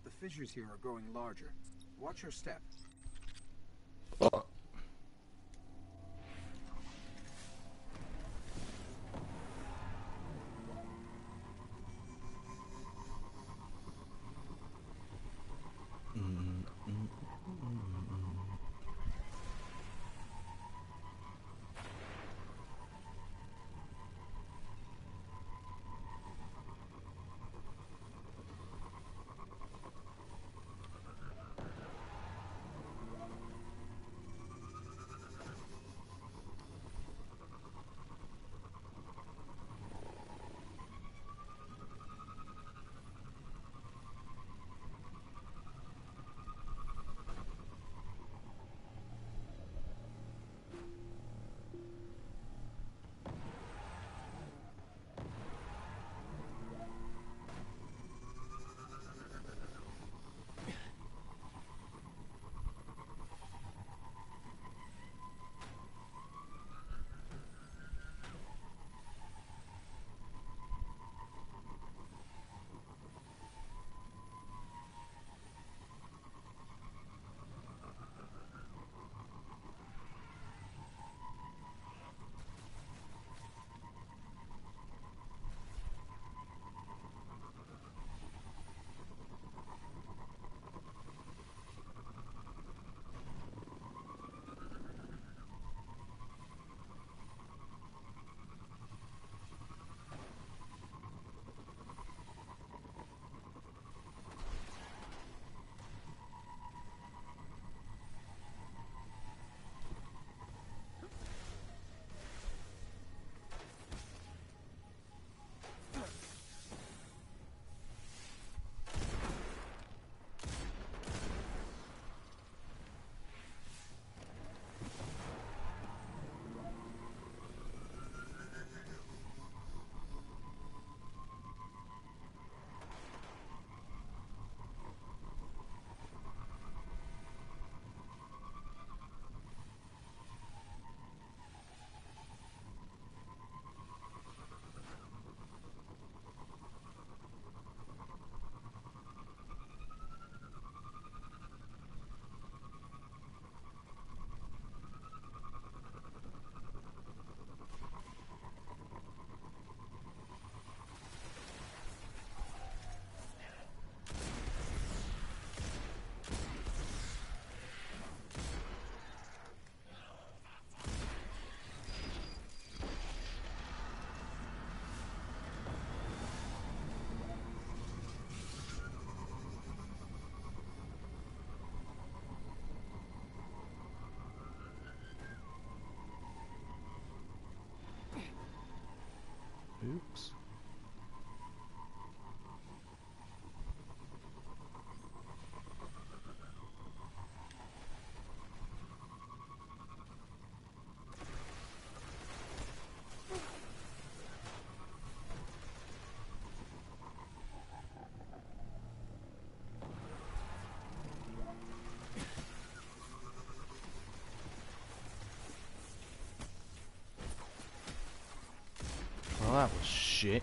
The fissures here are growing larger. Watch your step. Oh. Oops. Well, that was shit.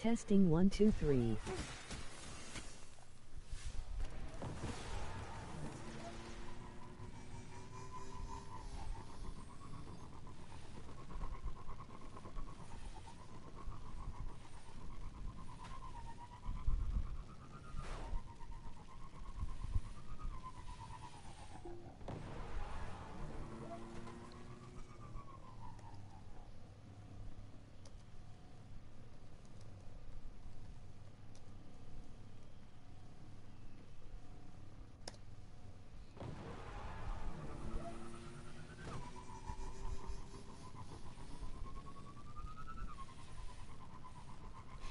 Testing 1 2 3.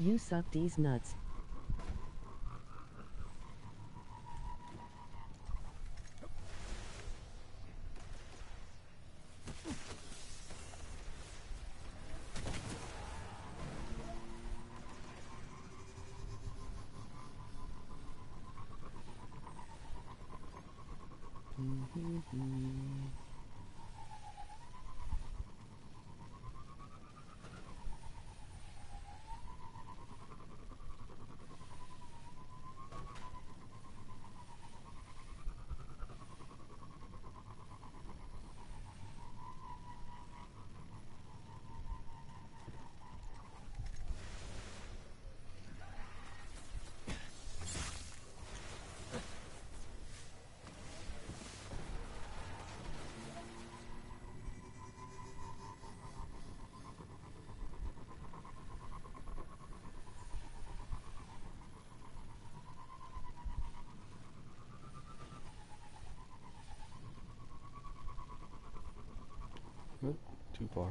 You suck these nuts. Oop, too far.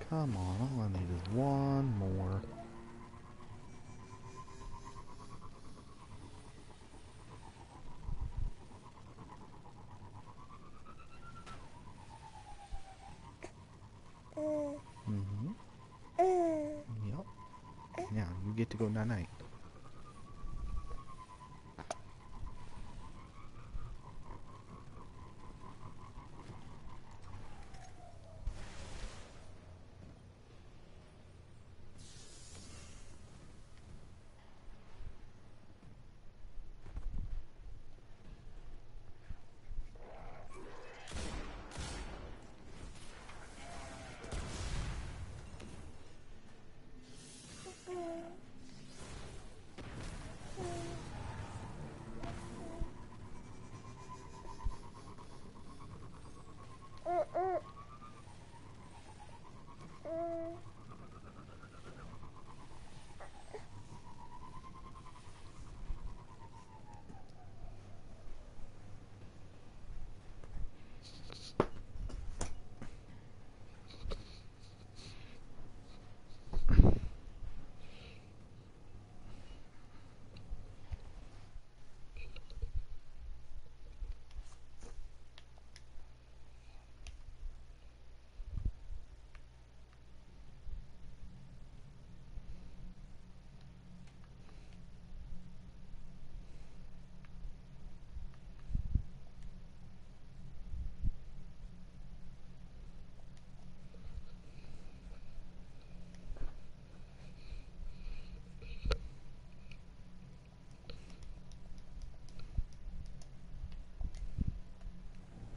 Come on, all I need is one more. Mm-hmm. Yep. Now, you get to go night-night.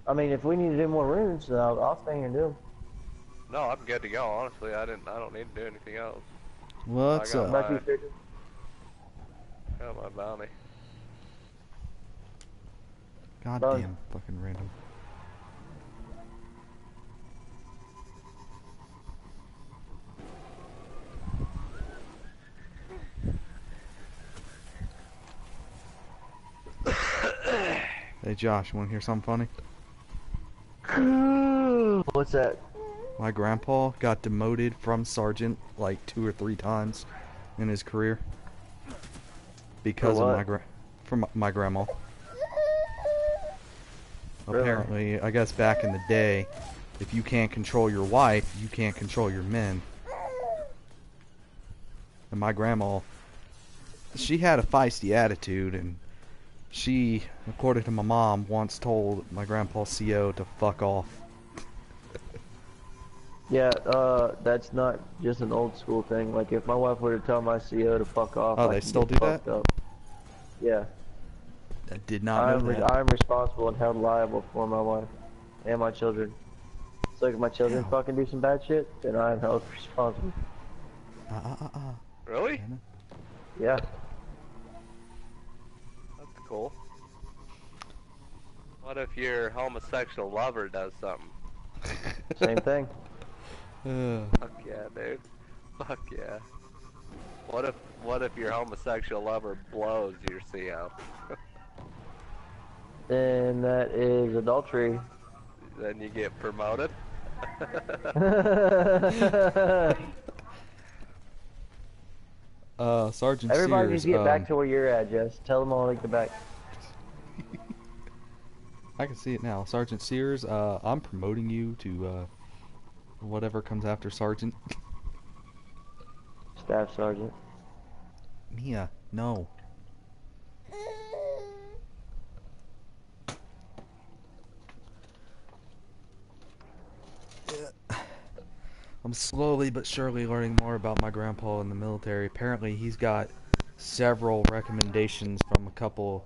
I mean, if we need to do more runes, I'll stay here and do them. No, I'm good to go. Honestly, I don't need to do anything else. What's up? Might be fixing. Got my bounty. Goddamn fucking random. Hey Josh, you wanna hear something funny? What's that? My grandpa got demoted from sergeant like 2 or 3 times in his career because of my grandma. Really? Apparently, I guess back in the day, if you can't control your wife, you can't control your men. And my grandma, she had a feisty attitude, and she, according to my mom, once told my grandpa's CO to fuck off. Yeah, that's not just an old school thing. Like, if my wife were to tell my CO to fuck off, Oh, I they can still get do that? fucked up. Yeah. I did not know that. I'm responsible and held liable for my wife and my children. So if my children fucking do some bad shit, then I'm held responsible. Really? Yeah. That's cool. What if your homosexual lover does something? Same thing. Fuck yeah, dude. Fuck yeah. What if your homosexual lover blows your CO? Then that is adultery. Then you get promoted? Sergeant Everybody Sears, needs to get back to where you're at, Jess. Tell them all to get back. I can see it now. Sergeant Sears, I'm promoting you to, whatever comes after Sergeant. Staff Sergeant. Mia, no. I'm slowly but surely learning more about my grandpa in the military. Apparently he's got several recommendations from a couple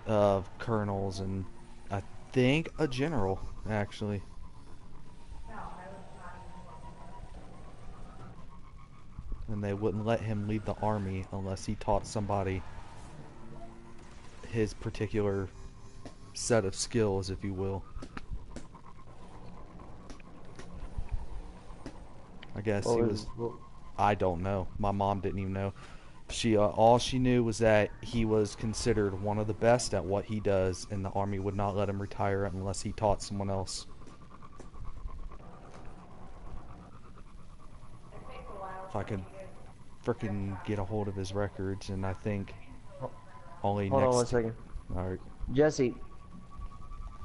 of colonels and I think a general, actually. And they wouldn't let him leave the army unless he taught somebody his particular set of skills, if you will. I guess he was... I don't know. My mom didn't even know. She all she knew was that he was considered one of the best at what he does, and the army would not let him retire unless he taught someone else. if I could frickin' get a hold of his records, and I think only Hold on one next. second. Alright. Jesse,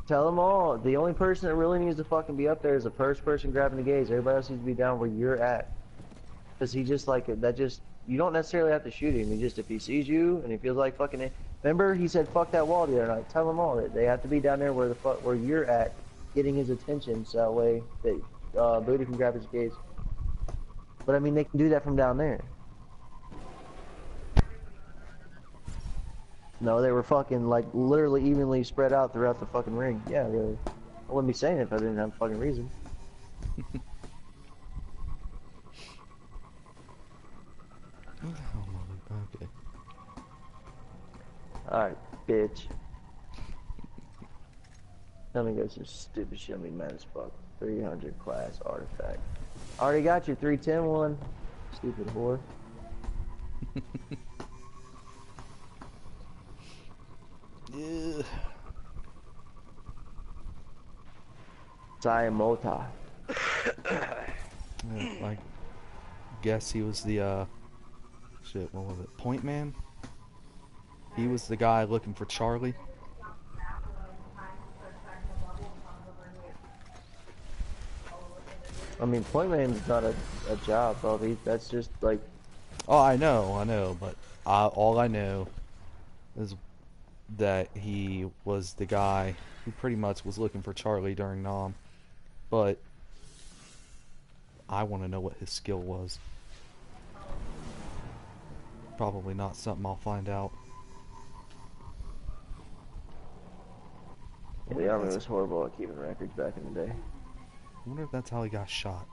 tell them all. The only person that really needs to fucking be up there is the first person grabbing the gaze. Everybody else needs to be down where you're at. Because he just like it. That just, you don't necessarily have to shoot him. He just, if he sees you and he feels like fucking it. Remember, he said fuck that wall the other night. Tell them all that they have to be down there where the fuck where you're at, getting his attention, so that way that Booty can grab his gaze. But I mean, they can do that from down there. No, they were fucking like literally evenly spread out throughout the fucking ring. Yeah, really. I wouldn't be saying it if I didn't have a fucking reason. Okay. Alright, bitch. Let me go some stupid shit. Me mad as fuck. 300 class artifact. Already got your 310 one. Stupid whore. Yeah. Sayamota. I guess he was the shit, what was it? Point Man? He was the guy looking for Charlie. I mean, Point Man's not a job, bro. That's just like, Oh, I know, but all I know is that he was the guy who pretty much was looking for Charlie during Nam. But I want to know what his skill was. Probably not something I'll find out. yeah, the army was horrible at keeping records back in the day. I wonder if that's how he got shot.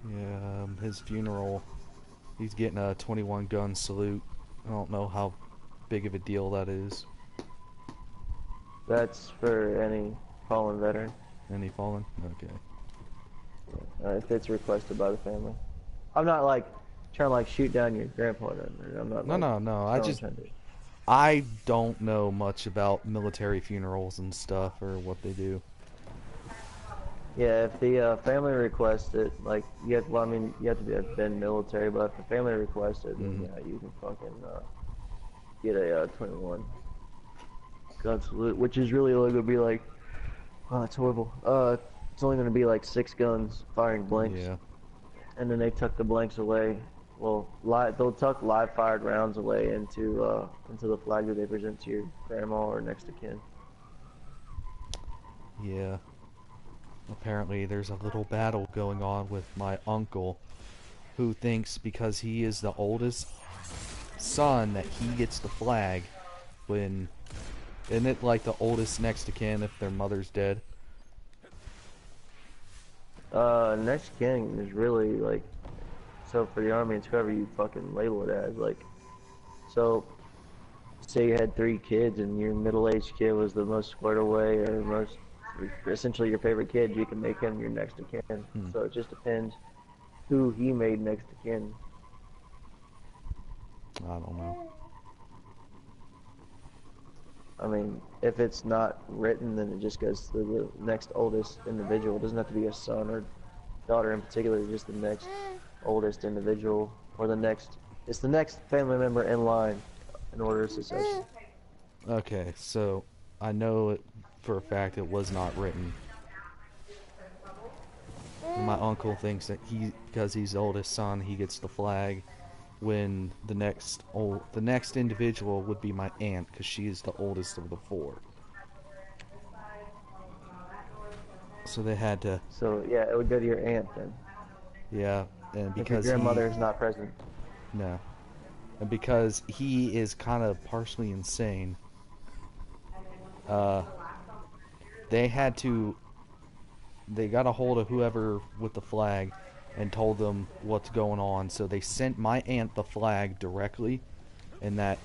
Yeah, his funeral, he's getting a 21 gun salute. I don't know how big of a deal that is. That's for any fallen veteran. Any fallen? Okay. If it's requested by the family. I'm not like trying to like shoot down your grandpa. I'm not. No. I don't know much about military funerals and stuff or what they do. Yeah, if the family requests it, like you have. Well, I mean, you have to have been military, but if the family requests it, then yeah, you can fucking get a 21 gun salute, which is really only gonna be like, oh, that's horrible. It's only gonna be like 6 guns firing blanks. Yeah. And then they tuck the blanks away. Well, they'll tuck live fired rounds away into the flag that they present to your grandma or next of kin. Yeah. Apparently there's a little battle going on with my uncle, who thinks because he is the oldest son that he gets the flag when... Isn't it like the oldest next to kin if their mother's dead? Next of kin is really like... So for the army, it's whoever you fucking label it as. Like, so say you had 3 kids and your middle-aged kid was the most squared away or most... essentially your favorite kid, you can make him your next of kin. So it just depends who he made next of kin. I don't know. I mean, if it's not written, then it just goes to the next oldest individual. It doesn't have to be a son or daughter in particular, just the next oldest individual or the next, it's the next family member in line in order of succession. Okay, so I know it for a fact it was not written. My uncle thinks that because he's the oldest son, he gets the flag, when the next individual would be my aunt, because she is the oldest of the 4. So they had to... So yeah, it would go to your aunt then. Yeah, and because if your grandmother is not present. No. And because he is kind of partially insane, they got a hold of whoever with the flag and told them what's going on. So they sent my aunt the flag directly, and that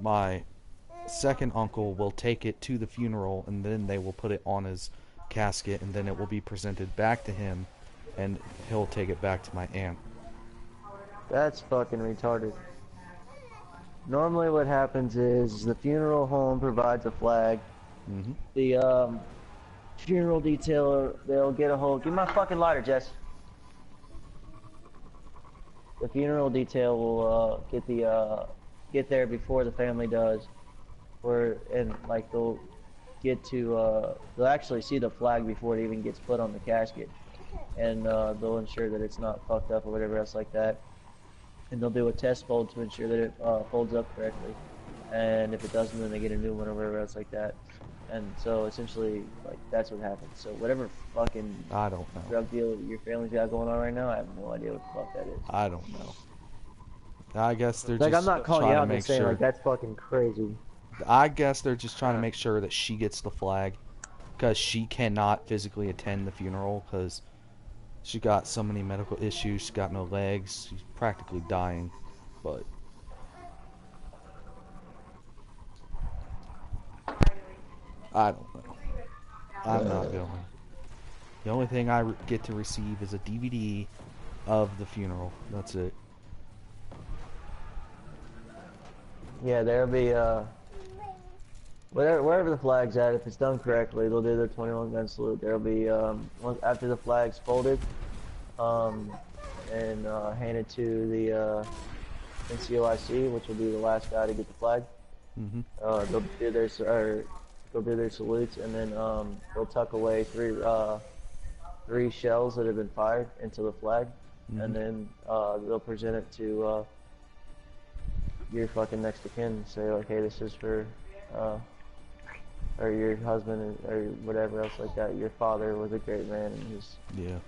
my second uncle will take it to the funeral, and then they will put it on his casket, and then it will be presented back to him, and he'll take it back to my aunt. That's fucking retarded. Normally what happens is the funeral home provides a flag Mm-hmm. The funeral detail, they'll get a hold. Give me my fucking lighter, Jess. The funeral detail will get there before the family does, and like they'll get to they'll actually see the flag before it even gets put on the casket, and they'll ensure that it's not fucked up or whatever else like that, and they'll do a test fold to ensure that it folds up correctly, and if it doesn't, then they get a new one or whatever else like that. And so essentially, like, that's what happens. So whatever fucking I don't know. drug deal your family's got going on right now, I have no idea what the fuck that is. I don't know. I guess they're Like, just I'm not calling trying you to out and make saying, sure. like, that's fucking crazy. I guess they're just trying to make sure that she gets the flag, because she cannot physically attend the funeral because she got so many medical issues. She's got no legs. She's practically dying. But I don't know. I'm not going. The only thing I get to receive is a DVD of the funeral. That's it. Yeah, there'll be, wherever the flag's at, if it's done correctly, they'll do their 21 gun salute. There'll be, after the flag's folded, and handed to the, NCOIC, which will be the last guy to get the flag. Mm-hmm. They'll do their salutes, and then, they'll tuck away three shells that have been fired into the flag, and then, they'll present it to, your fucking next of kin and say, like, hey, this is for, or your husband or whatever else like that. Your father was a great man and he's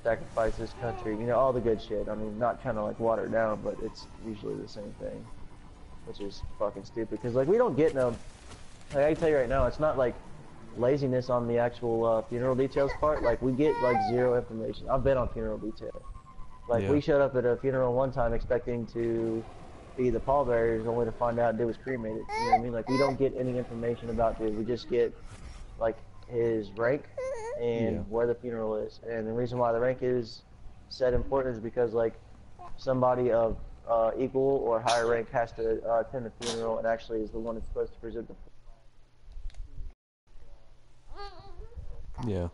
sacrificed his country. You know, all the good shit. I mean, not trying to, like, water it down, but it's usually the same thing, which is fucking stupid. Because, like, we don't get no, like, I can tell you right now, it's not, like, laziness on the actual funeral details part. Like, we get, like, zero information. I've been on funeral detail. Like, we showed up at a funeral one time expecting to be the pallbearers, only to find out dude was cremated. You know what I mean? Like, we don't get any information about dude. We just get, like, his rank and where the funeral is. And the reason why the rank is said important is because, like, somebody of equal or higher rank has to attend the funeral and actually is the one that's supposed to present the. Yeah.